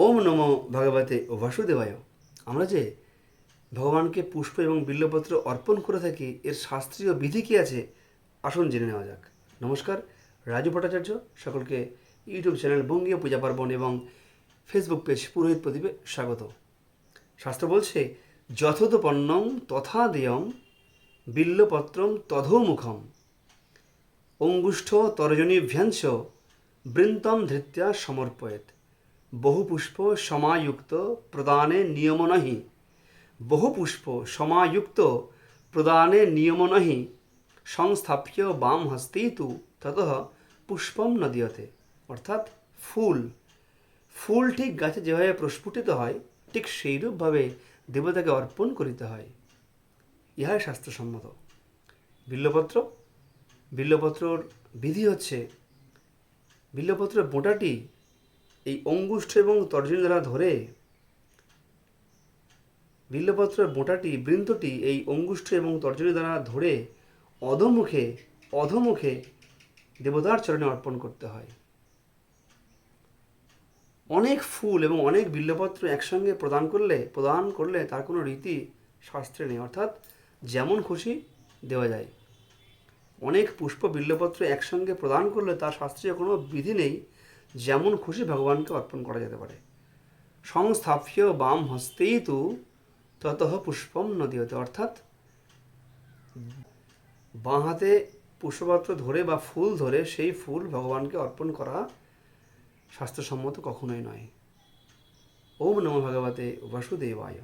ওম নমো ভগবতে বাসুদেবায়। আমরা যে ভগবানকে পুষ্প এবং বিল্লপত্র অর্পণ করে থাকি, এর শাস্ত্রীয় বিধি কী আছে আসুন জেনে নেওয়া যাক। নমস্কার, রাজু ভট্টাচার্য। সকলকে ইউটিউব চ্যানেল বঙ্গীয় পূজা পার্বণ এবং ফেসবুক পেজ পুরোহিত প্রদীপে স্বাগত। শাস্ত্র বলছে, যথোপন্নং তথা দেয়ং বিল্লপত্রম তধোমুখম অঙ্গুষ্ঠ তর্জনীভ্যাঞ্চ বৃন্তম ধৃত্যা সমর্পয়েত। বহুপুষ্প সমাयुक्त প্রদানে নিয়ম নহি। বহুপুষ্প সমাयुक्त প্রদানে নিয়ম নহি। সংস্থাপ্য বাম হস্তে তু ততঃ পুষ্পম ন দীয়তে। অর্থাৎ ফুল ঠিক গাছে যেভাবে প্রস্ফুটিত হয়, ঠিক সেইরূপভাবে দেবতাকে অর্পণ করিতে হয়। ইহাই শাস্ত্রসম্মত। বিল্লপত্রর বিধি হচ্ছে, বিল্লপত্রের বোঁটাটি এই অঙ্গুষ্ঠ এবং তর্জনী দ্বারা ধরে, বিল্লপত্রের বোঁটাটি বৃন্তটি এই অঙ্গুষ্ঠ এবং তর্জনী দ্বারা ধরে অধোমুখে দেবতার চরণে অর্পণ করতে হয়। অনেক ফুল এবং অনেক বিল্লপত্র একসঙ্গে প্রদান করলে তার কোনো রীতি শাস্ত্রে নেই, অর্থাৎ যেমন খুশি দেওয়া যায়। অনেক পুষ্প বিল্লপত্র একসঙ্গে প্রদান করলে তার শাস্ত্রীয় কোনো বিধি নেই, যেমন খুশি ভগবানকে অর্পণ করা যেতে পারে। সংস্থাপ্য বাম হস্তেই তু ততঃ পুষ্পম ন দীয়তে। অর্থাৎ বাঁ হাতে পুষ্পপত্র ধরে বা ফুল ধরে সেই ফুল ভগবানকে অর্পণ করা শাস্ত্রসম্মত কখনোই নয়। ওম নমো ভগবতে বাসুদেবায়।